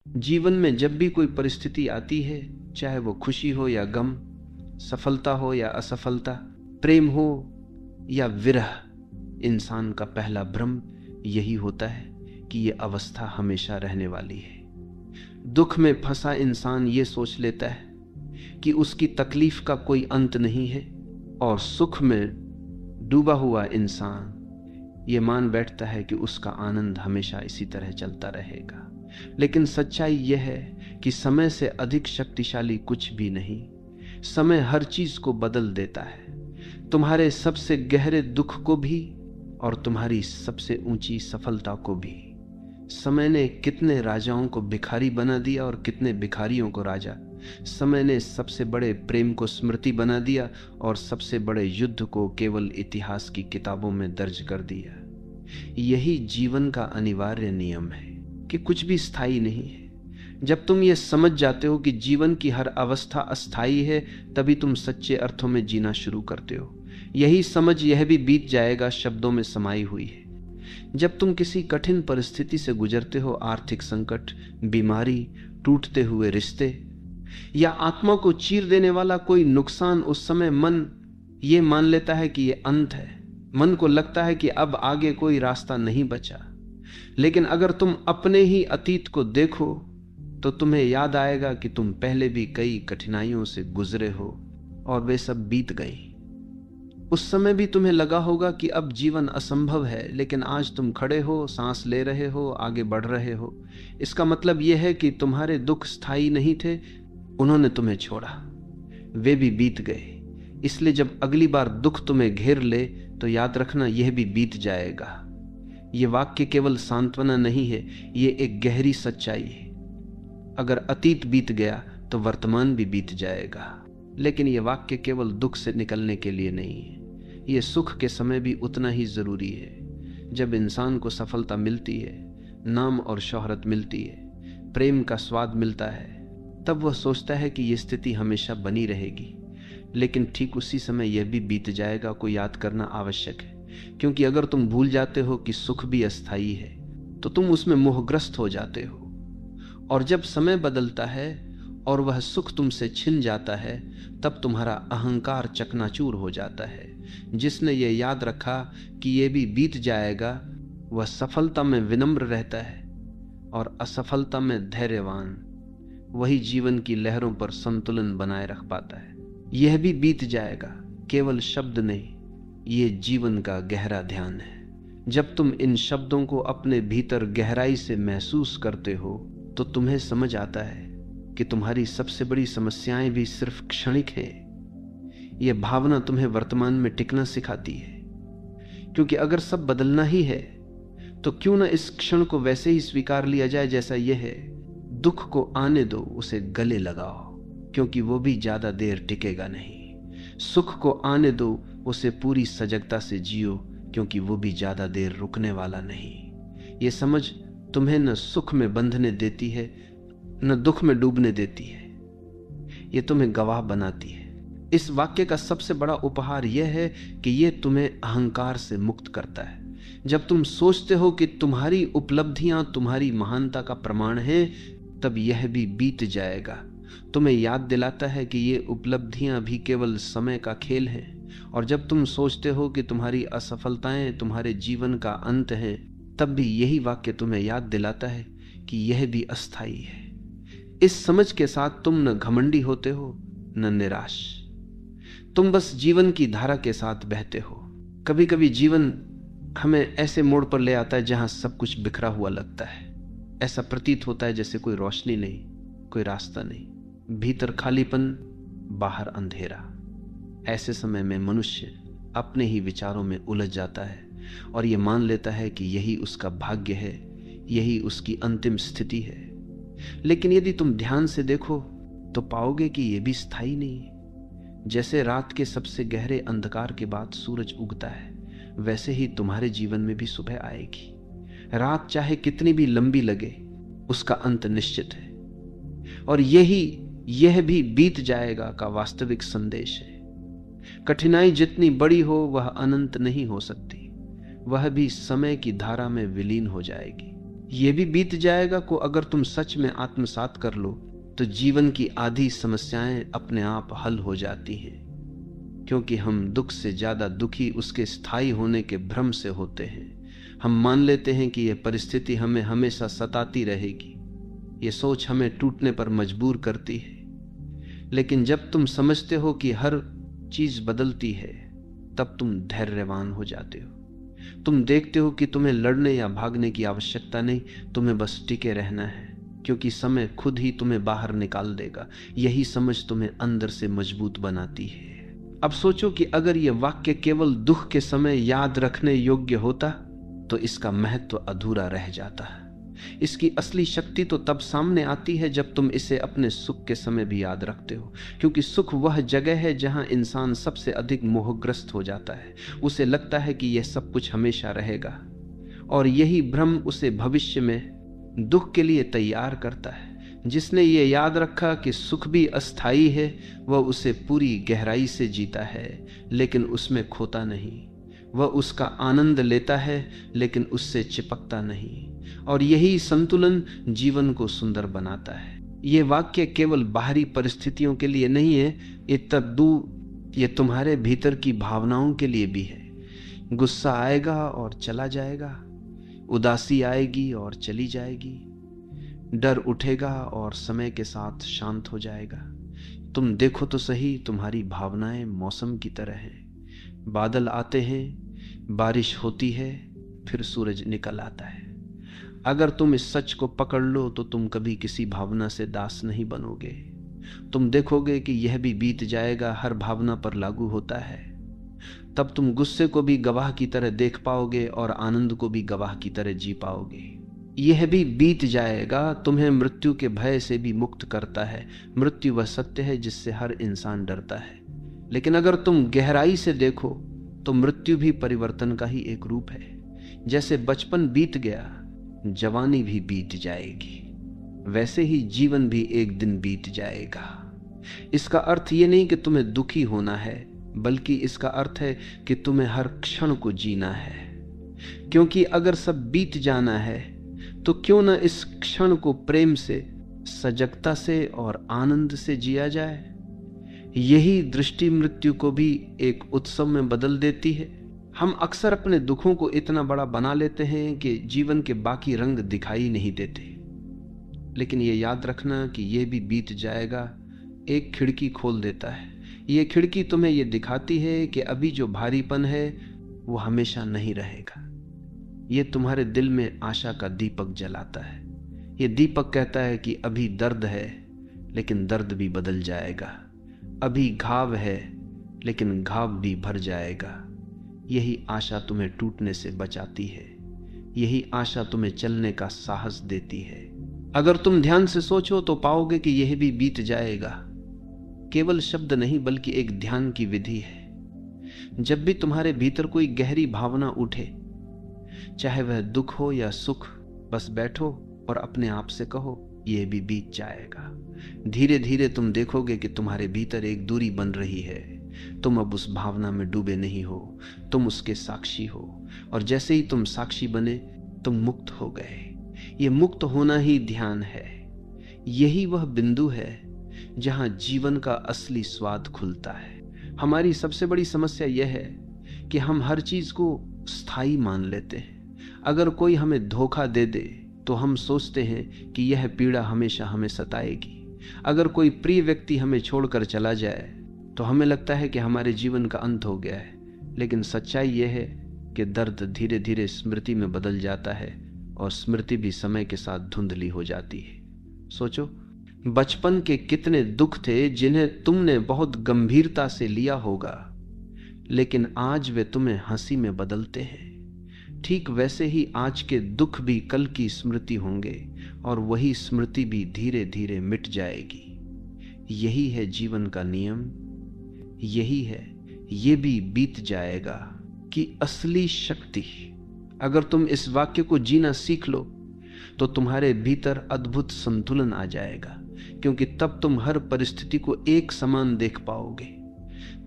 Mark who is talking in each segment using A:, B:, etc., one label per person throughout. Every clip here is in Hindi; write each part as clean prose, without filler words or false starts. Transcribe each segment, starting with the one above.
A: जीवन में जब भी कोई परिस्थिति आती है, चाहे वो खुशी हो या गम, सफलता हो या असफलता, प्रेम हो या विरह, इंसान का पहला भ्रम यही होता है कि ये अवस्था हमेशा रहने वाली है। दुख में फंसा इंसान ये सोच लेता है कि उसकी तकलीफ का कोई अंत नहीं है, और सुख में डूबा हुआ इंसान ये मान बैठता है कि उसका आनंद हमेशा इसी तरह चलता रहेगा। लेकिन सच्चाई यह है कि समय से अधिक शक्तिशाली कुछ भी नहीं। समय हर चीज को बदल देता है, तुम्हारे सबसे गहरे दुख को भी और तुम्हारी सबसे ऊंची सफलता को भी। समय ने कितने राजाओं को भिखारी बना दिया और कितने भिखारियों को राजा। समय ने सबसे बड़े प्रेम को स्मृति बना दिया और सबसे बड़े युद्ध को केवल इतिहास की किताबों में दर्ज कर दिया। यही जीवन का अनिवार्य नियम है कि कुछ भी स्थायी नहीं है। जब तुम ये समझ जाते हो कि जीवन की हर अवस्था अस्थायी है, तभी तुम सच्चे अर्थों में जीना शुरू करते हो। यही समझ यह भी बीत जाएगा शब्दों में समाई हुई है। जब तुम किसी कठिन परिस्थिति से गुजरते हो, आर्थिक संकट, बीमारी, टूटते हुए रिश्ते या आत्मा को चीर देने वाला कोई नुकसान, उस समय मन ये मान लेता है कि ये अंत है। मन को लगता है कि अब आगे कोई रास्ता नहीं बचा। लेकिन अगर तुम अपने ही अतीत को देखो तो तुम्हें याद आएगा कि तुम पहले भी कई कठिनाइयों से गुजरे हो और वे सब बीत गई। उस समय भी तुम्हें लगा होगा कि अब जीवन असंभव है, लेकिन आज तुम खड़े हो, सांस ले रहे हो, आगे बढ़ रहे हो। इसका मतलब यह है कि तुम्हारे दुख स्थायी नहीं थे, उन्होंने तुम्हें छोड़ा, वे भी बीत गए। इसलिए जब अगली बार दुख तुम्हें घेर ले तो याद रखना यह भी बीत जाएगा। यह वाक्य केवल सांत्वना नहीं है, यह एक गहरी सच्चाई है। अगर अतीत बीत गया तो वर्तमान भी बीत जाएगा। लेकिन यह वाक्य केवल दुख से निकलने के लिए नहीं है, यह सुख के समय भी उतना ही जरूरी है। जब इंसान को सफलता मिलती है, नाम और शोहरत मिलती है, प्रेम का स्वाद मिलता है, तब वह सोचता है कि यह स्थिति हमेशा बनी रहेगी। लेकिन ठीक उसी समय यह भी बीत जाएगा को याद करना आवश्यक है, क्योंकि अगर तुम भूल जाते हो कि सुख भी अस्थायी है तो तुम उसमें मोहग्रस्त हो जाते हो। और जब समय बदलता है और वह सुख तुमसे छिन जाता है, तब तुम्हारा अहंकार चकनाचूर हो जाता है। जिसने यह याद रखा कि यह भी बीत जाएगा, वह सफलता में विनम्र रहता है और असफलता में धैर्यवान। वही जीवन की लहरों पर संतुलन बनाए रख पाता है। यह भी बीत जाएगा केवल शब्द नहीं, ये जीवन का गहरा ध्यान है। जब तुम इन शब्दों को अपने भीतर गहराई से महसूस करते हो तो तुम्हें समझ आता है कि तुम्हारी सबसे बड़ी समस्याएं भी सिर्फ क्षणिक हैं। यह भावना तुम्हें वर्तमान में टिकना सिखाती है, क्योंकि अगर सब बदलना ही है तो क्यों ना इस क्षण को वैसे ही स्वीकार लिया जाए जैसा यह है। दुख को आने दो, उसे गले लगाओ, क्योंकि वो भी ज्यादा देर टिकेगा नहीं। सुख को आने दो, उसे पूरी सजगता से जियो, क्योंकि वो भी ज्यादा देर रुकने वाला नहीं। ये समझ तुम्हें न सुख में बंधने देती है न दुख में डूबने देती है, ये तुम्हें गवाह बनाती है। इस वाक्य का सबसे बड़ा उपहार यह है कि यह तुम्हें अहंकार से मुक्त करता है। जब तुम सोचते हो कि तुम्हारी उपलब्धियां तुम्हारी महानता का प्रमाण है, तब यह भी बीत जाएगा। तुम्हें याद दिलाता है कि ये उपलब्धियां भी केवल समय का खेल है। और जब तुम सोचते हो कि तुम्हारी असफलताएं तुम्हारे जीवन का अंत है, तब भी यही वाक्य तुम्हें याद दिलाता है कि यह भी अस्थायी है। इस समझ के साथ तुम न घमंडी होते हो न निराश, तुम बस जीवन की धारा के साथ बहते हो। कभी कभी जीवन हमें ऐसे मोड़ पर ले आता है जहां सब कुछ बिखरा हुआ लगता है। ऐसा प्रतीत होता है जैसे कोई रोशनी नहीं, कोई रास्ता नहीं, भीतर खालीपन, बाहर अंधेरा। ऐसे समय में मनुष्य अपने ही विचारों में उलझ जाता है और यह मान लेता है कि यही उसका भाग्य है, यही उसकी अंतिम स्थिति है। लेकिन यदि तुम ध्यान से देखो तो पाओगे कि यह भी स्थायी नहीं है। जैसे रात के सबसे गहरे अंधकार के बाद सूरज उगता है, वैसे ही तुम्हारे जीवन में भी सुबह आएगी। रात चाहे कितनी भी लंबी लगे, उसका अंत निश्चित है। और यह भी बीत जाएगा का वास्तविक संदेश है। कठिनाई जितनी बड़ी हो वह अनंत नहीं हो सकती, वह भी समय की धारा में विलीन हो जाएगी। यह भी बीत जाएगा को अगर तुम सच में आत्मसात कर लो तो जीवन की आधी समस्याएं अपने आप हल हो जाती हैं, क्योंकि हम दुख से ज्यादा दुखी उसके स्थायी होने के भ्रम से होते हैं। हम मान लेते हैं कि यह परिस्थिति हमें हमेशा सताती रहेगी, यह सोच हमें टूटने पर मजबूर करती है। लेकिन जब तुम समझते हो कि हर चीज बदलती है, तब तुम धैर्यवान हो जाते हो। तुम देखते हो कि तुम्हें लड़ने या भागने की आवश्यकता नहीं, तुम्हें बस टिके रहना है, क्योंकि समय खुद ही तुम्हें बाहर निकाल देगा। यही समझ तुम्हें अंदर से मजबूत बनाती है। अब सोचो कि अगर यह वाक्य केवल दुख के समय याद रखने योग्य होता तो इसका महत्व अधूरा रह जाता। इसकी असली शक्ति तो तब सामने आती है जब तुम इसे अपने सुख के समय भी याद रखते हो, क्योंकि सुख वह जगह है जहां इंसान सबसे अधिक मोहग्रस्त हो जाता है। उसे लगता है कि यह सब कुछ हमेशा रहेगा, और यही भ्रम उसे भविष्य में दुख के लिए तैयार करता है। जिसने ये याद रखा कि सुख भी अस्थाई है, वह उसे पूरी गहराई से जीता है, लेकिन उसमें खोता नहीं। वह उसका आनंद लेता है, लेकिन उससे चिपकता नहीं। और यही संतुलन जीवन को सुंदर बनाता है। ये वाक्य केवल बाहरी परिस्थितियों के लिए नहीं है, ये तुम्हारे भीतर की भावनाओं के लिए भी है। गुस्सा आएगा और चला जाएगा, उदासी आएगी और चली जाएगी, डर उठेगा और समय के साथ शांत हो जाएगा। तुम देखो तो सही, तुम्हारी भावनाएं मौसम की तरह हैं। बादल आते हैं, बारिश होती है, फिर सूरज निकल आता है। अगर तुम इस सच को पकड़ लो तो तुम कभी किसी भावना से दास नहीं बनोगे। तुम देखोगे कि यह भी बीत जाएगा हर भावना पर लागू होता है। तब तुम गुस्से को भी गवाह की तरह देख पाओगे और आनंद को भी गवाह की तरह जी पाओगे। यह भी बीत जाएगा तुम्हें मृत्यु के भय से भी मुक्त करता है। मृत्यु वह सत्य है जिससे हर इंसान डरता है, लेकिन अगर तुम गहराई से देखो तो मृत्यु भी परिवर्तन का ही एक रूप है। जैसे बचपन बीत गया, जवानी भी बीत जाएगी, वैसे ही जीवन भी एक दिन बीत जाएगा। इसका अर्थ ये नहीं कि तुम्हें दुखी होना है, बल्कि इसका अर्थ है कि तुम्हें हर क्षण को जीना है। क्योंकि अगर सब बीत जाना है तो क्यों न इस क्षण को प्रेम से, सजगता से और आनंद से जिया जाए। यही दृष्टि मृत्यु को भी एक उत्सव में बदल देती है। हम अक्सर अपने दुखों को इतना बड़ा बना लेते हैं कि जीवन के बाकी रंग दिखाई नहीं देते। लेकिन ये याद रखना कि यह भी बीत जाएगा एक खिड़की खोल देता है। ये खिड़की तुम्हें ये दिखाती है कि अभी जो भारीपन है वो हमेशा नहीं रहेगा। ये तुम्हारे दिल में आशा का दीपक जलाता है। ये दीपक कहता है कि अभी दर्द है, लेकिन दर्द भी बदल जाएगा। अभी घाव है, लेकिन घाव भी भर जाएगा। यही आशा तुम्हें टूटने से बचाती है। यही आशा तुम्हें चलने का साहस देती है। अगर तुम ध्यान से सोचो तो पाओगे कि यह भी बीत जाएगा केवल शब्द नहीं, बल्कि एक ध्यान की विधि है। जब भी तुम्हारे भीतर कोई गहरी भावना उठे, चाहे वह दुख हो या सुख, बस बैठो और अपने आप से कहो यह भी बीत जाएगा। धीरे धीरे तुम देखोगे कि तुम्हारे भीतर एक दूरी बन रही है। तुम अब उस भावना में डूबे नहीं हो, तुम उसके साक्षी हो। और जैसे ही तुम साक्षी बने, तुम मुक्त हो गए। ये मुक्त होना ही ध्यान है। यही वह बिंदु है जहां जीवन का असली स्वाद खुलता है। हमारी सबसे बड़ी समस्या यह है कि हम हर चीज को स्थायी मान लेते हैं। अगर कोई हमें धोखा दे दे तो हम सोचते हैं कि यह पीड़ा हमेशा हमें सताएगी। अगर कोई प्रिय व्यक्ति हमें छोड़कर चला जाए तो हमें लगता है कि हमारे जीवन का अंत हो गया है। लेकिन सच्चाई यह है कि दर्द धीरे धीरे स्मृति में बदल जाता है और स्मृति भी समय के साथ धुंधली हो जाती है। सोचो, बचपन के कितने दुख थे जिन्हें तुमने बहुत गंभीरता से लिया होगा, लेकिन आज वे तुम्हें हंसी में बदलते हैं। ठीक वैसे ही आज के दुख भी कल की स्मृति होंगे और वही स्मृति भी धीरे धीरे मिट जाएगी। यही है जीवन का नियम। यही है ये भी बीत जाएगा कि असली शक्ति। अगर तुम इस वाक्य को जीना सीख लो तो तुम्हारे भीतर अद्भुत संतुलन आ जाएगा, क्योंकि तब तुम हर परिस्थिति को एक समान देख पाओगे।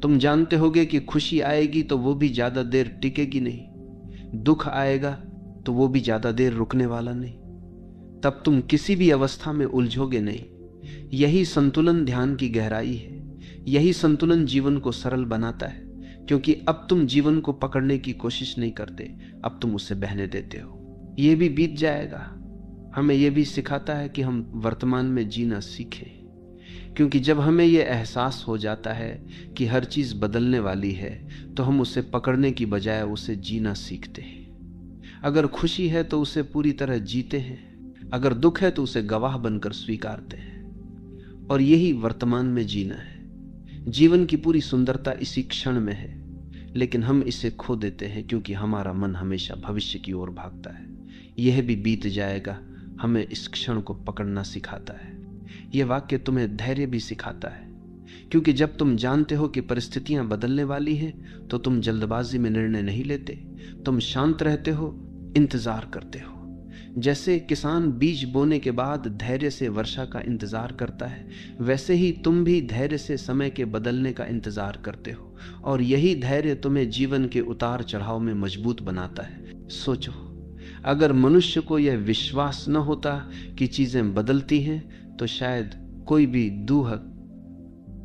A: तुम जानते होगे कि खुशी आएगी तो वो भी ज्यादा देर टिकेगी नहीं, दुख आएगा तो वो भी ज्यादा देर रुकने वाला नहीं। तब तुम किसी भी अवस्था में उलझोगे नहीं। यही संतुलन ध्यान की गहराई है। यही संतुलन जीवन को सरल बनाता है, क्योंकि अब तुम जीवन को पकड़ने की कोशिश नहीं करते, अब तुम उसे बहने देते हो। यह भी बीत जाएगा। हमें यह भी सिखाता है कि हम वर्तमान में जीना सीखें, क्योंकि जब हमें यह एहसास हो जाता है कि हर चीज बदलने वाली है, तो हम उसे पकड़ने की बजाय उसे जीना सीखते हैं। अगर खुशी है तो उसे पूरी तरह जीते हैं, अगर दुख है तो उसे गवाह बनकर स्वीकारते हैं। और यही वर्तमान में जीना है। जीवन की पूरी सुंदरता इसी क्षण में है, लेकिन हम इसे खो देते हैं क्योंकि हमारा मन हमेशा भविष्य की ओर भागता है। यह भी बीत जाएगा हमें इस क्षण को पकड़ना सिखाता है। यह वाक्य तुम्हें धैर्य भी सिखाता है, क्योंकि जब तुम जानते हो कि परिस्थितियां बदलने वाली हैं, तो तुम जल्दबाजी में निर्णय नहीं लेते। तुम शांत रहते हो, इंतजार करते हो। जैसे किसान बीज बोने के बाद धैर्य से वर्षा का इंतजार करता है, वैसे ही तुम भी धैर्य से समय के बदलने का इंतजार करते हो। और यही धैर्य तुम्हें जीवन के उतार चढ़ाव में मजबूत बनाता है। सोचो, अगर मनुष्य को यह विश्वास न होता कि चीजें बदलती हैं, तो शायद कोई भी दुख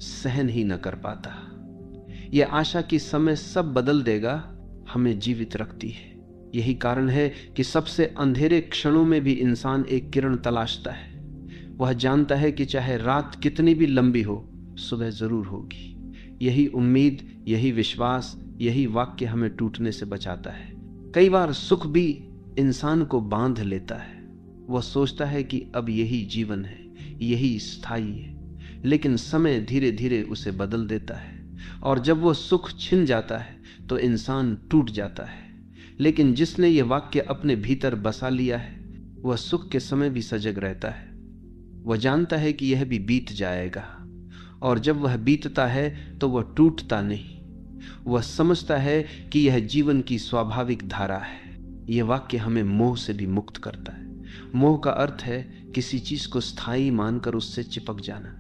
A: सहन ही न कर पाता। यह आशा कि समय सब बदल देगा हमें जीवित रखती है। यही कारण है कि सबसे अंधेरे क्षणों में भी इंसान एक किरण तलाशता है। वह जानता है कि चाहे रात कितनी भी लंबी हो, सुबह जरूर होगी। यही उम्मीद, यही विश्वास, यही वाक्य हमें टूटने से बचाता है। कई बार सुख भी इंसान को बांध लेता है। वह सोचता है कि अब यही जीवन है, यही स्थायी है, लेकिन समय धीरे धीरे उसे बदल देता है। और जब वह सुख छिन जाता है तो इंसान टूट जाता है। लेकिन जिसने यह वाक्य अपने भीतर बसा लिया है, वह सुख के समय भी सजग रहता है। वह जानता है कि यह भी बीत जाएगा, और जब वह बीतता है तो वह टूटता नहीं। वह समझता है कि यह जीवन की स्वाभाविक धारा है। यह वाक्य हमें मोह से भी मुक्त करता है। मोह का अर्थ है किसी चीज को स्थायी मानकर उससे चिपक जाना।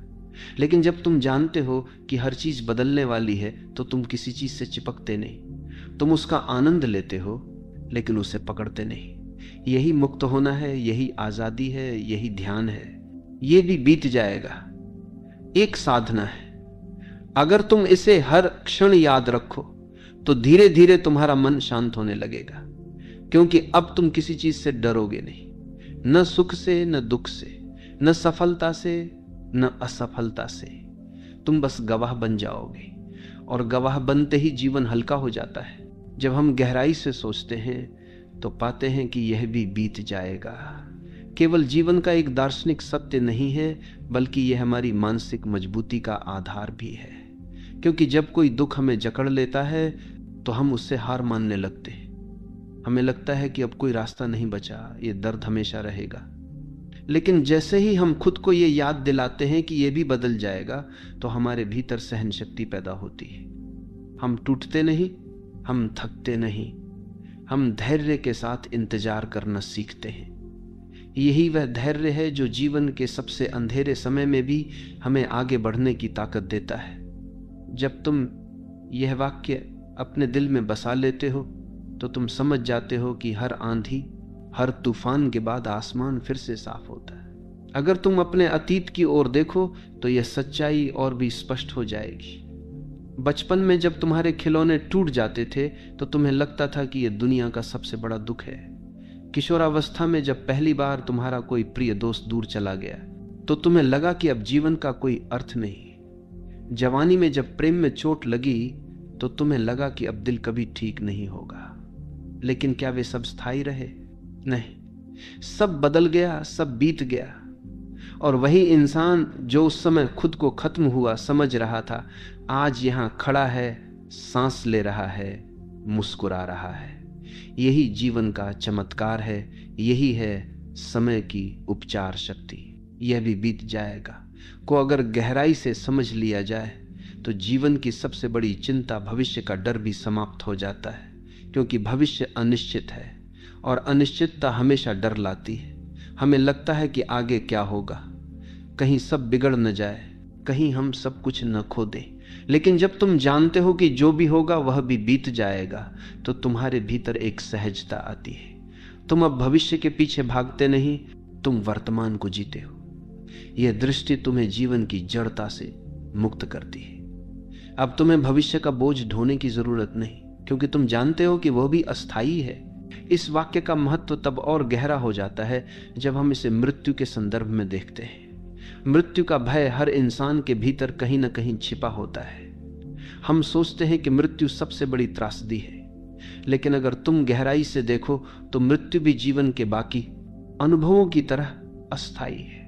A: लेकिन जब तुम जानते हो कि हर चीज बदलने वाली है, तो तुम किसी चीज से चिपकते नहीं। तुम उसका आनंद लेते हो, लेकिन उसे पकड़ते नहीं। यही मुक्त होना है, यही आजादी है, यही ध्यान है। यह भी बीत जाएगा। एक साधना है। अगर तुम इसे हर क्षण याद रखो, तो धीरे धीरे तुम्हारा मन शांत होने लगेगा, क्योंकि अब तुम किसी चीज से डरोगे नहीं। न सुख से, न दुख से, न सफलता से, न असफलता से। तुम बस गवाह बन जाओगे, और गवाह बनते ही जीवन हल्का हो जाता है। जब हम गहराई से सोचते हैं तो पाते हैं कि यह भी बीत जाएगा। केवल जीवन का एक दार्शनिक सत्य नहीं है, बल्कि यह हमारी मानसिक मजबूती का आधार भी है। क्योंकि जब कोई दुख हमें जकड़ लेता है तो हम उससे हार मानने लगते हैं। हमें लगता है कि अब कोई रास्ता नहीं बचा, ये दर्द हमेशा रहेगा। लेकिन जैसे ही हम खुद को ये याद दिलाते हैं कि ये भी बदल जाएगा, तो हमारे भीतर सहन शक्ति पैदा होती है। हम टूटते नहीं, हम थकते नहीं, हम धैर्य के साथ इंतजार करना सीखते हैं। यही वह धैर्य है जो जीवन के सबसे अंधेरे समय में भी हमें आगे बढ़ने की ताकत देता है। जब तुम यह वाक्य अपने दिल में बसा लेते हो, तो तुम समझ जाते हो कि हर आंधी, हर तूफान के बाद आसमान फिर से साफ होता है। अगर तुम अपने अतीत की ओर देखो तो यह सच्चाई और भी स्पष्ट हो जाएगी। बचपन में जब तुम्हारे खिलौने टूट जाते थे तो तुम्हें लगता था कि यह दुनिया का सबसे बड़ा दुख है। किशोरावस्था में जब पहली बार तुम्हारा कोई प्रिय दोस्त दूर चला गया तो तुम्हें लगा कि अब जीवन का कोई अर्थ नहीं। जवानी में जब प्रेम में चोट लगी तो तुम्हें लगा कि अब दिल कभी ठीक नहीं होगा। लेकिन क्या वे सब स्थायी रहे? नहीं, सब बदल गया, सब बीत गया। और वही इंसान जो उस समय खुद को खत्म हुआ समझ रहा था, आज यहां खड़ा है, सांस ले रहा है, मुस्कुरा रहा है। यही जीवन का चमत्कार है, यही है समय की उपचार शक्ति। यह भी बीत जाएगा को अगर गहराई से समझ लिया जाए तो जीवन की सबसे बड़ी चिंता, भविष्य का डर भी समाप्त हो जाता है। क्योंकि भविष्य अनिश्चित है और अनिश्चितता हमेशा डर लाती है। हमें लगता है कि आगे क्या होगा, कहीं सब बिगड़ न जाए, कहीं हम सब कुछ न खो दें। लेकिन जब तुम जानते हो कि जो भी होगा वह भी बीत जाएगा, तो तुम्हारे भीतर एक सहजता आती है। तुम अब भविष्य के पीछे भागते नहीं, तुम वर्तमान को जीते हो। यह दृष्टि तुम्हें जीवन की जड़ता से मुक्त करती है। अब तुम्हें भविष्य का बोझ ढोने की जरूरत नहीं, क्योंकि तुम जानते हो कि वह भी अस्थायी है। इस वाक्य का महत्व तब और गहरा हो जाता है जब हम इसे मृत्यु के संदर्भ में देखते हैं। मृत्यु का भय हर इंसान के भीतर कहीं ना कहीं छिपा होता है। हम सोचते हैं कि मृत्यु सबसे बड़ी त्रासदी है, लेकिन अगर तुम गहराई से देखो तो मृत्यु भी जीवन के बाकी अनुभवों की तरह अस्थायी है।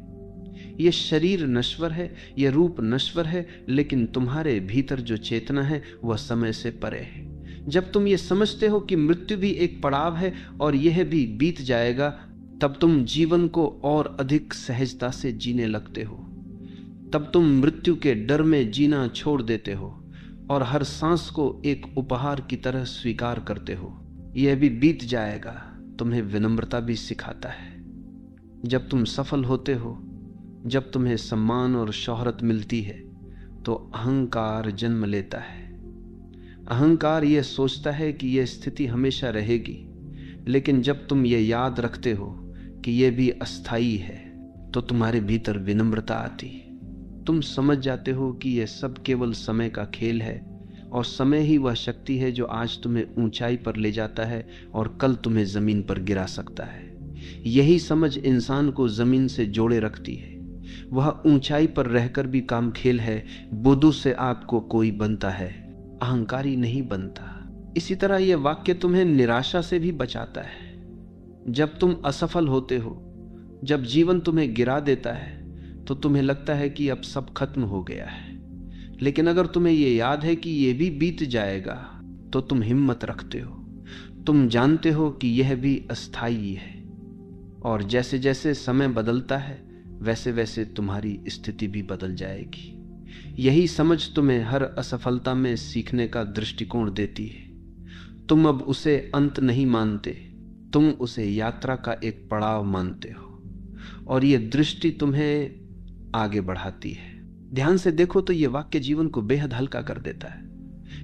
A: यह शरीर नश्वर है, यह रूप नश्वर है, लेकिन तुम्हारे भीतर जो चेतना है वह समय से परे है। जब तुम ये समझते हो कि मृत्यु भी एक पड़ाव है और यह भी बीत जाएगा, तब तुम जीवन को और अधिक सहजता से जीने लगते हो। तब तुम मृत्यु के डर में जीना छोड़ देते हो और हर सांस को एक उपहार की तरह स्वीकार करते हो। यह भी बीत जाएगा तुम्हें विनम्रता भी सिखाता है। जब तुम सफल होते हो, जब तुम्हें सम्मान और शोहरत मिलती है, तो अहंकार जन्म लेता है। अहंकार यह सोचता है कि यह स्थिति हमेशा रहेगी, लेकिन जब तुम ये याद रखते हो कि यह भी अस्थायी है, तो तुम्हारे भीतर विनम्रता आती। तुम समझ जाते हो कि यह सब केवल समय का खेल है और समय ही वह शक्ति है जो आज तुम्हें ऊंचाई पर ले जाता है और कल तुम्हें जमीन पर गिरा सकता है। यही समझ इंसान को जमीन से जोड़े रखती है। वह ऊंचाई पर रहकर भी काम खेल है। बुद्धू से आपको कोई बनता है, अहंकारी नहीं बनता। इसी तरह यह वाक्य तुम्हें निराशा से भी बचाता है। जब तुम असफल होते हो, जब जीवन तुम्हें गिरा देता है, तो तुम्हें लगता है कि अब सब खत्म हो गया है। लेकिन अगर तुम्हें यह याद है कि यह भी बीत जाएगा, तो तुम हिम्मत रखते हो। तुम जानते हो कि यह भी अस्थायी है और जैसे जैसे समय बदलता है, वैसे वैसे तुम्हारी स्थिति भी बदल जाएगी। यही समझ तुम्हें हर असफलता में सीखने का दृष्टिकोण देती है। तुम अब उसे अंत नहीं मानते, तुम उसे यात्रा का एक पड़ाव मानते हो और यह दृष्टि तुम्हें आगे बढ़ाती है। ध्यान से देखो तो यह वाक्य जीवन को बेहद हल्का कर देता है,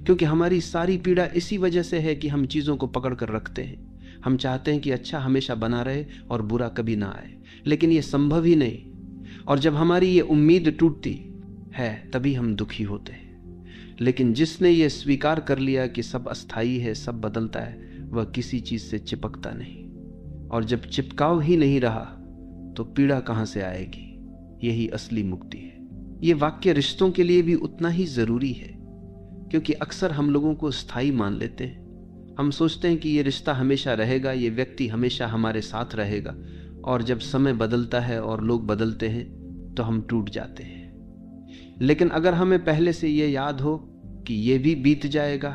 A: क्योंकि हमारी सारी पीड़ा इसी वजह से है कि हम चीजों को पकड़ कर रखते हैं। हम चाहते हैं कि अच्छा हमेशा बना रहे और बुरा कभी ना आए, लेकिन यह संभव ही नहीं। और जब हमारी ये उम्मीद टूटती है, तभी हम दुखी होते हैं। लेकिन जिसने ये स्वीकार कर लिया कि सब अस्थायी है, सब बदलता है, वह किसी चीज से चिपकता नहीं। और जब चिपकाव ही नहीं रहा, तो पीड़ा कहां से आएगी? यही असली मुक्ति है। ये वाक्य रिश्तों के लिए भी उतना ही जरूरी है, क्योंकि अक्सर हम लोगों को स्थायी मान लेते हैं। हम सोचते हैं कि ये रिश्ता हमेशा रहेगा, ये व्यक्ति हमेशा हमारे साथ रहेगा, और जब समय बदलता है और लोग बदलते हैं तो हम टूट जाते हैं। लेकिन अगर हमें पहले से ये याद हो कि ये भी बीत जाएगा,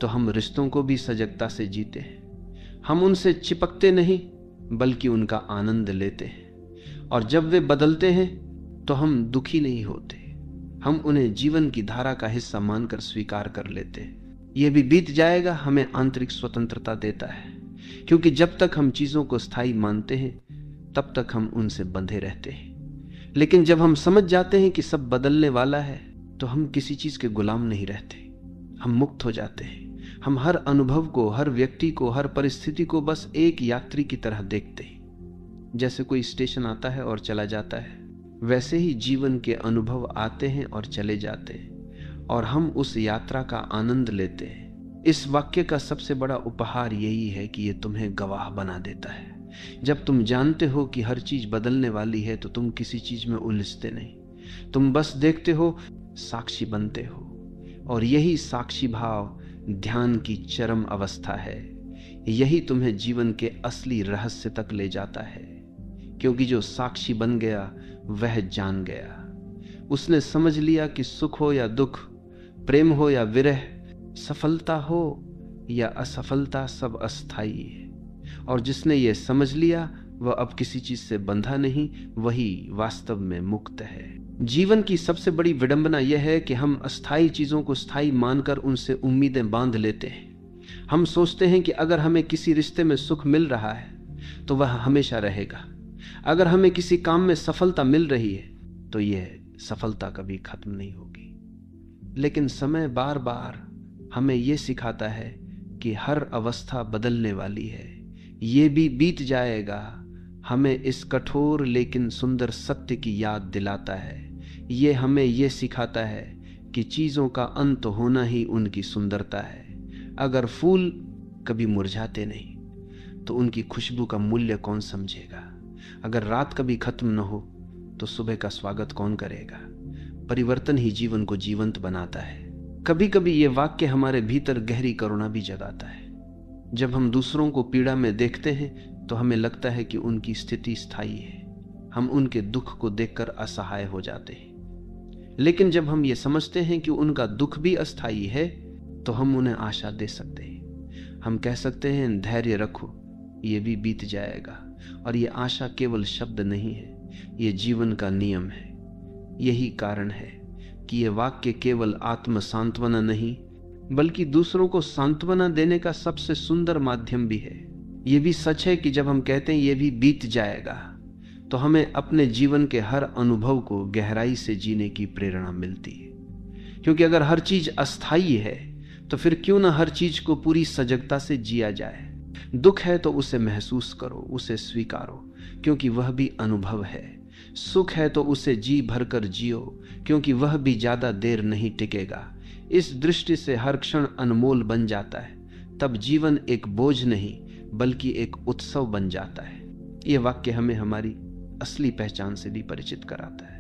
A: तो हम रिश्तों को भी सजगता से जीते हैं। हम उनसे चिपकते नहीं, बल्कि उनका आनंद लेते हैं। और जब वे बदलते हैं तो हम दुखी नहीं होते, हम उन्हें जीवन की धारा का हिस्सा मानकर स्वीकार कर लेते हैं। यह भी बीत जाएगा हमें आंतरिक स्वतंत्रता देता है, क्योंकि जब तक हम चीजों को स्थायी मानते हैं, तब तक हम उनसे बंधे रहते हैं। लेकिन जब हम समझ जाते हैं कि सब बदलने वाला है, तो हम किसी चीज के गुलाम नहीं रहते, हम मुक्त हो जाते हैं। हम हर अनुभव को, हर व्यक्ति को, हर परिस्थिति को बस एक यात्री की तरह देखते हैं। जैसे कोई स्टेशन आता है और चला जाता है, वैसे ही जीवन के अनुभव आते हैं और चले जाते हैं, और हम उस यात्रा का आनंद लेते हैं। इस वाक्य का सबसे बड़ा उपहार यही है कि यह तुम्हें गवाह बना देता है। जब तुम जानते हो कि हर चीज बदलने वाली है, तो तुम किसी चीज में उलझते नहीं, तुम बस देखते हो, साक्षी बनते हो। और यही साक्षी भाव ध्यान की चरम अवस्था है। यही तुम्हें जीवन के असली रहस्य तक ले जाता है, क्योंकि जो साक्षी बन गया वह जान गया। उसने समझ लिया कि सुख हो या दुख, प्रेम हो या विरह, सफलता हो या असफलता, सब अस्थायी है। और जिसने ये समझ लिया, वह अब किसी चीज से बंधा नहीं, वही वास्तव में मुक्त है। जीवन की सबसे बड़ी विडंबना यह है कि हम अस्थायी चीजों को स्थायी मानकर उनसे उम्मीदें बांध लेते हैं। हम सोचते हैं कि अगर हमें किसी रिश्ते में सुख मिल रहा है, तो वह हमेशा रहेगा। अगर हमें किसी काम में सफलता मिल रही है, तो यह सफलता कभी खत्म नहीं होगी। लेकिन समय बार बार हमें यह सिखाता है कि हर अवस्था बदलने वाली है, ये भी बीत जाएगा, हमें इस कठोर लेकिन सुंदर सत्य की याद दिलाता है। ये हमें ये सिखाता है कि चीज़ों का अंत होना ही उनकी सुंदरता है। अगर फूल कभी मुरझाते नहीं तो उनकी खुशबू का मूल्य कौन समझेगा? अगर रात कभी खत्म न हो तो सुबह का स्वागत कौन करेगा? परिवर्तन ही जीवन को जीवंत बनाता है। कभी कभी ये वाक्य हमारे भीतर गहरी करुणा भी जगाता है। जब हम दूसरों को पीड़ा में देखते हैं तो हमें लगता है कि उनकी स्थिति स्थायी है। हम उनके दुख को देखकर असहाय हो जाते हैं। लेकिन जब हम ये समझते हैं कि उनका दुख भी अस्थायी है तो हम उन्हें आशा दे सकते हैं। हम कह सकते हैं, धैर्य रखो, ये भी बीत जाएगा। और ये आशा केवल शब्द नहीं है, ये जीवन का नियम है। यही कारण है कि ये वाक्य केवल आत्म सांत्वना नहीं बल्कि दूसरों को सांत्वना देने का सबसे सुंदर माध्यम भी है। ये भी सच है कि जब हम कहते हैं ये भी बीत जाएगा तो हमें अपने जीवन के हर अनुभव को गहराई से जीने की प्रेरणा मिलती है। क्योंकि अगर हर चीज अस्थायी है तो फिर क्यों ना हर चीज को पूरी सजगता से जिया जाए। दुख है तो उसे महसूस करो, उसे स्वीकारो, क्योंकि वह भी अनुभव है। सुख है तो उसे जी भरकर जियो, क्योंकि वह भी ज्यादा देर नहीं टिकेगा। इस दृष्टि से हर क्षण अनमोल बन जाता है। तब जीवन एक बोझ नहीं बल्कि एक उत्सव बन जाता है। ये वाक्य हमें हमारी असली पहचान से भी परिचित कराता है।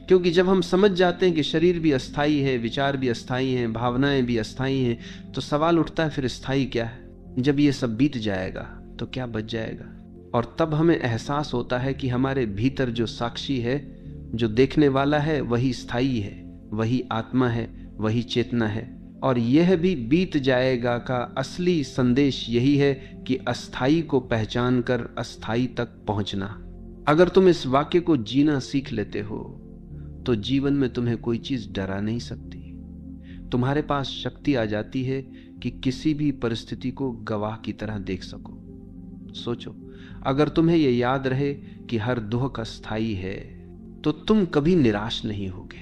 A: क्योंकि जब हम समझ जाते हैं कि शरीर भी अस्थायी है, विचार भी अस्थायी हैं, भावनाएं भी अस्थायी हैं, तो सवाल उठता है, फिर स्थायी क्या है? जब ये सब बीत जाएगा तो क्या बच जाएगा? और तब हमें एहसास होता है कि हमारे भीतर जो साक्षी है, जो देखने वाला है, वही स्थायी है, वही आत्मा है, वही चेतना है। और यह भी बीत जाएगा का असली संदेश यही है कि अस्थाई को पहचान कर अस्थाई तक पहुंचना। अगर तुम इस वाक्य को जीना सीख लेते हो तो जीवन में तुम्हें कोई चीज डरा नहीं सकती। तुम्हारे पास शक्ति आ जाती है कि किसी भी परिस्थिति को गवाह की तरह देख सको। सोचो, अगर तुम्हें यह याद रहे कि हर दुख अस्थाई है तो तुम कभी निराश नहीं होगे।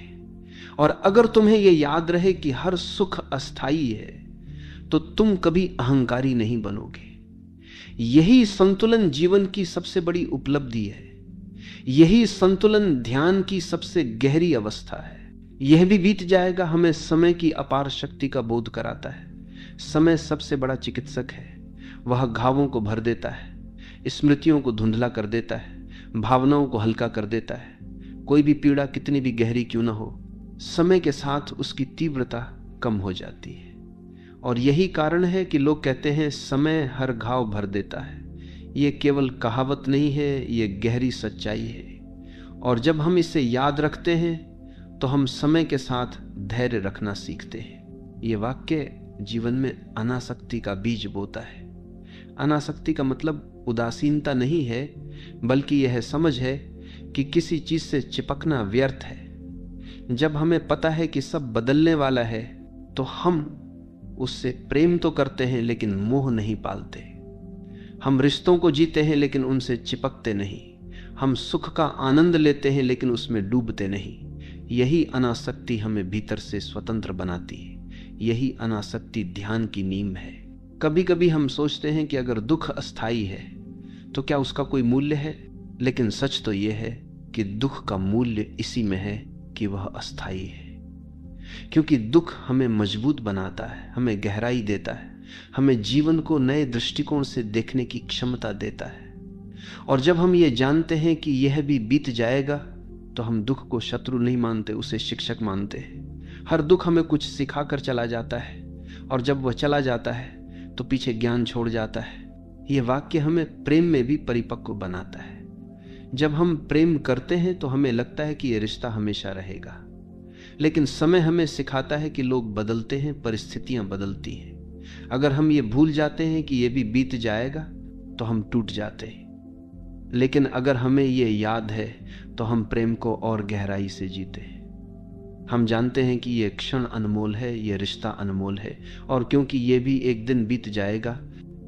A: और अगर तुम्हें यह याद रहे कि हर सुख अस्थाई है तो तुम कभी अहंकारी नहीं बनोगे। यही संतुलन जीवन की सबसे बड़ी उपलब्धि है। यही संतुलन ध्यान की सबसे गहरी अवस्था है। यह भी बीत जाएगा हमें समय की अपार शक्ति का बोध कराता है। समय सबसे बड़ा चिकित्सक है। वह घावों को भर देता है, स्मृतियों को धुंधला कर देता है, भावनाओं को हल्का कर देता है। कोई भी पीड़ा कितनी भी गहरी क्यों ना हो, समय के साथ उसकी तीव्रता कम हो जाती है। और यही कारण है कि लोग कहते हैं समय हर घाव भर देता है। ये केवल कहावत नहीं है, ये गहरी सच्चाई है। और जब हम इसे याद रखते हैं तो हम समय के साथ धैर्य रखना सीखते हैं। ये वाक्य जीवन में अनासक्ति का बीज बोता है। अनासक्ति का मतलब उदासीनता नहीं है, बल्कि यह समझ है कि किसी चीज से चिपकना व्यर्थ है। जब हमें पता है कि सब बदलने वाला है तो हम उससे प्रेम तो करते हैं लेकिन मोह नहीं पालते। हम रिश्तों को जीते हैं लेकिन उनसे चिपकते नहीं। हम सुख का आनंद लेते हैं लेकिन उसमें डूबते नहीं। यही अनासक्ति हमें भीतर से स्वतंत्र बनाती है। यही अनासक्ति ध्यान की नींव है। कभी कभी हम सोचते हैं कि अगर दुख अस्थाई है तो क्या उसका कोई मूल्य है? लेकिन सच तो यह है कि दुख का मूल्य इसी में है कि वह अस्थाई है। क्योंकि दुख हमें मजबूत बनाता है, हमें गहराई देता है, हमें जीवन को नए दृष्टिकोण से देखने की क्षमता देता है। और जब हम ये जानते हैं कि यह भी बीत जाएगा तो हम दुख को शत्रु नहीं मानते, उसे शिक्षक मानते हैं। हर दुख हमें कुछ सिखा कर चला जाता है और जब वह चला जाता है तो पीछे ज्ञान छोड़ जाता है। यह वाक्य हमें प्रेम में भी परिपक्व बनाता है। जब हम प्रेम करते हैं तो हमें लगता है कि यह रिश्ता हमेशा रहेगा, लेकिन समय हमें सिखाता है कि लोग बदलते हैं, परिस्थितियां बदलती हैं। अगर हम ये भूल जाते हैं कि यह भी बीत जाएगा तो हम टूट जाते हैं। लेकिन अगर हमें यह याद है तो हम प्रेम को और गहराई से जीते हैं। हम जानते हैं कि यह क्षण अनमोल है, यह रिश्ता अनमोल है, और क्योंकि यह भी एक दिन बीत जाएगा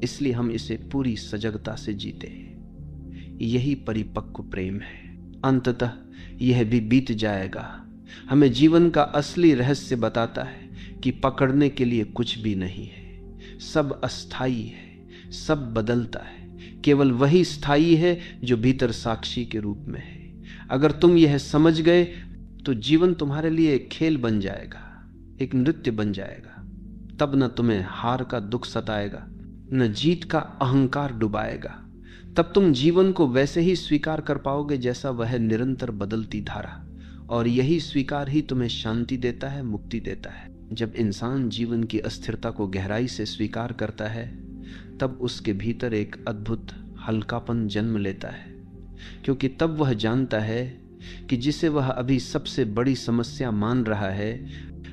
A: इसलिए हम इसे पूरी सजगता से जीते हैं। यही परिपक्व प्रेम है। अंततः यह भी बीत जाएगा हमें जीवन का असली रहस्य बताता है कि पकड़ने के लिए कुछ भी नहीं है। सब अस्थाई है, सब बदलता है, केवल वही स्थायी है जो भीतर साक्षी के रूप में है। अगर तुम यह समझ गए तो जीवन तुम्हारे लिए एक खेल बन जाएगा, एक नृत्य बन जाएगा। तब न तुम्हें हार का दुख सताएगा, न जीत का अहंकार डुबाएगा। तब तुम जीवन को वैसे ही स्वीकार कर पाओगे जैसा वह निरंतर बदलती धारा, और यही स्वीकार ही तुम्हें शांति देता है, मुक्ति देता है। जब इंसान जीवन की अस्थिरता को गहराई से स्वीकार करता है तब उसके भीतर एक अद्भुत हल्कापन जन्म लेता है, क्योंकि तब वह जानता है कि जिसे वह अभी सबसे बड़ी समस्या मान रहा है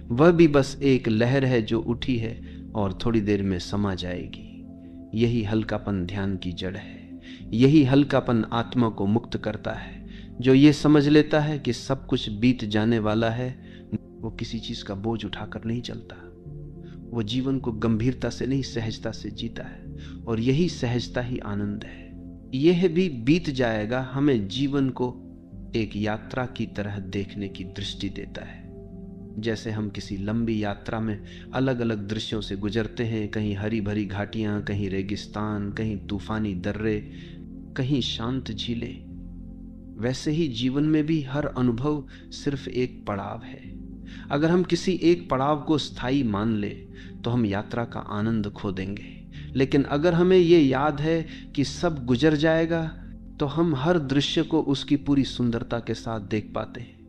A: वह भी बस एक लहर है जो उठी है और थोड़ी देर में समा जाएगी। यही हल्कापन ध्यान की जड़ है। यही हल्कापन आत्मा को मुक्त करता है। जो ये समझ लेता है कि सब कुछ बीत जाने वाला है, वो किसी चीज का बोझ उठाकर नहीं चलता। वो जीवन को गंभीरता से नहीं, सहजता से जीता है, और यही सहजता ही आनंद है। यह भी बीत जाएगा हमें जीवन को एक यात्रा की तरह देखने की दृष्टि देता है। जैसे हम किसी लंबी यात्रा में अलग अलग दृश्यों से गुजरते हैं, कहीं हरी भरी घाटियां, कहीं रेगिस्तान, कहीं तूफानी दर्रे, कहीं शांत झीलें, वैसे ही जीवन में भी हर अनुभव सिर्फ एक पड़ाव है। अगर हम किसी एक पड़ाव को स्थायी मान ले तो हम यात्रा का आनंद खो देंगे। लेकिन अगर हमें ये याद है कि सब गुजर जाएगा तो हम हर दृश्य को उसकी पूरी सुंदरता के साथ देख पाते हैं।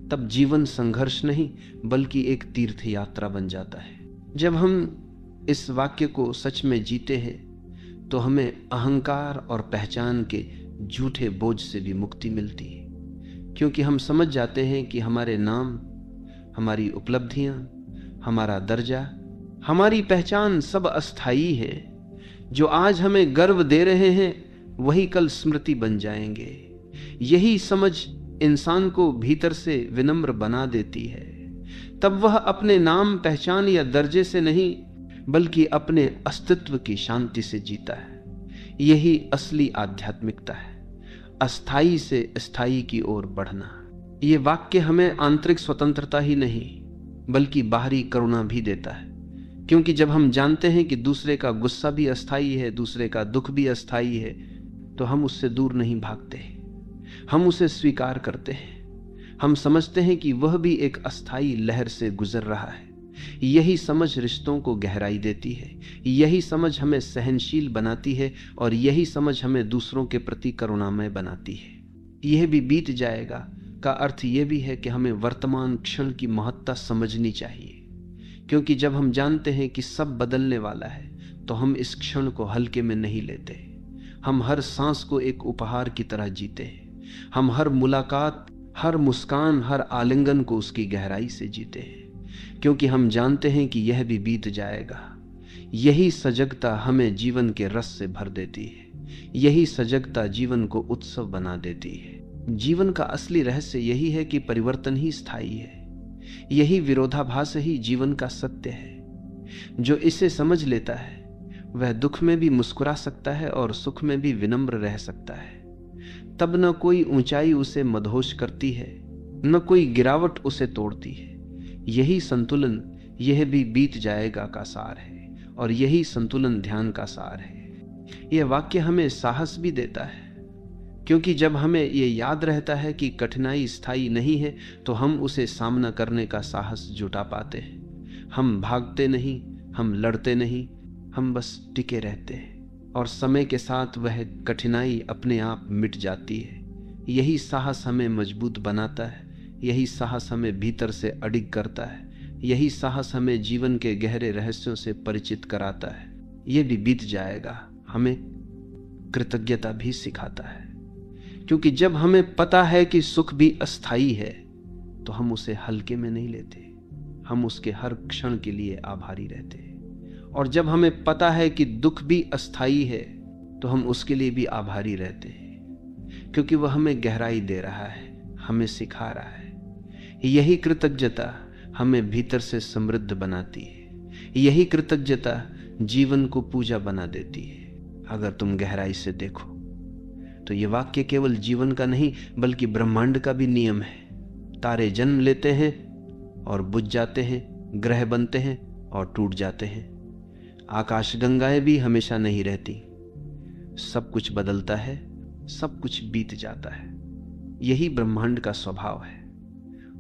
A: तब जीवन संघर्ष नहीं बल्कि एक तीर्थ यात्रा बन जाता है। जब हम इस वाक्य को सच में जीते हैं तो हमें अहंकार और पहचान के झूठे बोझ से भी मुक्ति मिलती है, क्योंकि हम समझ जाते हैं कि हमारे नाम, हमारी उपलब्धियां, हमारा दर्जा, हमारी पहचान सब अस्थायी है। जो आज हमें गर्व दे रहे हैं वही कल स्मृति बन जाएंगे। यही समझ इंसान को भीतर से विनम्र बना देती है। तब वह अपने नाम, पहचान या दर्जे से नहीं बल्कि अपने अस्तित्व की शांति से जीता है। यही असली आध्यात्मिकता है, अस्थाई से स्थायी की ओर बढ़ना। ये वाक्य हमें आंतरिक स्वतंत्रता ही नहीं बल्कि बाहरी करुणा भी देता है, क्योंकि जब हम जानते हैं कि दूसरे का गुस्सा भी अस्थाई है, दूसरे का दुख भी अस्थाई है, तो हम उससे दूर नहीं भागते, हम उसे स्वीकार करते हैं। हम समझते हैं कि वह भी एक अस्थाई लहर से गुजर रहा है। यही समझ रिश्तों को गहराई देती है, यही समझ हमें सहनशील बनाती है, और यही समझ हमें दूसरों के प्रति करुणामय बनाती है। यह भी बीत जाएगा का अर्थ यह भी है कि हमें वर्तमान क्षण की महत्ता समझनी चाहिए, क्योंकि जब हम जानते हैं कि सब बदलने वाला है तो हम इस क्षण को हल्के में नहीं लेते। हम हर सांस को एक उपहार की तरह जीते हैं। हम हर मुलाकात, हर मुस्कान, हर आलिंगन को उसकी गहराई से जीते हैं, क्योंकि हम जानते हैं कि यह भी बीत जाएगा। यही सजगता हमें जीवन के रस से भर देती है। यही सजगता जीवन को उत्सव बना देती है। जीवन का असली रहस्य यही है कि परिवर्तन ही स्थायी है। यही विरोधाभास ही जीवन का सत्य है। जो इसे समझ लेता है वह दुख में भी मुस्कुरा सकता है और सुख में भी विनम्र रह सकता है। तब न कोई ऊंचाई उसे मदहोश करती है, न कोई गिरावट उसे तोड़ती है। यही संतुलन, यह भी बीत जाएगा का सार है, और यही संतुलन ध्यान का सार है। यह वाक्य हमें साहस भी देता है, क्योंकि जब हमें यह याद रहता है कि कठिनाई स्थायी नहीं है तो हम उसे सामना करने का साहस जुटा पाते हैं। हम भागते नहीं, हम लड़ते नहीं, हम बस टिके रहते हैं, और समय के साथ वह कठिनाई अपने आप मिट जाती है। यही साहस हमें मजबूत बनाता है। यही साहस हमें भीतर से अडिग करता है। यही साहस हमें जीवन के गहरे रहस्यों से परिचित कराता है। यह भी बीत जाएगा हमें कृतज्ञता भी सिखाता है, क्योंकि जब हमें पता है कि सुख भी अस्थाई है तो हम उसे हल्के में नहीं लेते। हम उसके हर क्षण के लिए आभारी रहते हैं। और जब हमें पता है कि दुख भी अस्थाई है तो हम उसके लिए भी आभारी रहते हैं, क्योंकि वह हमें गहराई दे रहा है, हमें सिखा रहा है। यही कृतज्ञता हमें भीतर से समृद्ध बनाती है। यही कृतज्ञता जीवन को पूजा बना देती है। अगर तुम गहराई से देखो तो ये वाक्य केवल जीवन का नहीं बल्कि ब्रह्मांड का भी नियम है। तारे जन्म लेते हैं और बुझ जाते हैं, ग्रह बनते हैं और टूट जाते हैं। आकाशगंगाएं भी हमेशा नहीं रहती। सब कुछ बदलता है, सब कुछ बीत जाता है। यही ब्रह्मांड का स्वभाव है।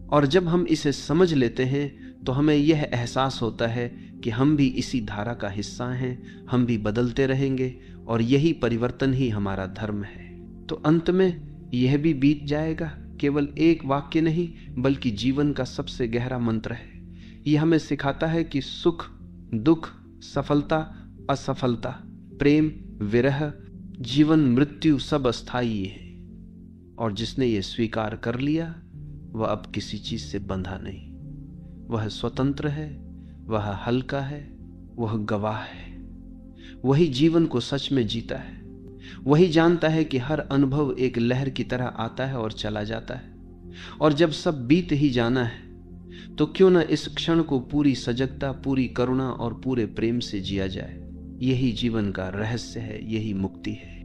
A: और जब हम इसे समझ लेते हैं तो हमें यह एहसास होता है कि हम भी इसी धारा का हिस्सा हैं, हम भी बदलते रहेंगे और यही परिवर्तन ही हमारा धर्म है। तो अंत में यह भी बीत जाएगा। केवल एक वाक्य नहीं बल्कि जीवन का सबसे गहरा मंत्र है। यह हमें सिखाता है कि सुख, दुख, सफलता, असफलता, प्रेम, विरह, जीवन, मृत्यु सब अस्थायी है। और जिसने ये स्वीकार कर लिया वह अब किसी चीज से बंधा नहीं। वह स्वतंत्र है, वह हल्का है, वह गवाह है। वही जीवन को सच में जीता है। वही जानता है कि हर अनुभव एक लहर की तरह आता है और चला जाता है। और जब सब बीत ही जाना है तो क्यों न इस क्षण को पूरी सजगता, पूरी करुणा और पूरे प्रेम से जिया जाए। यही जीवन का रहस्य है, यही मुक्ति है।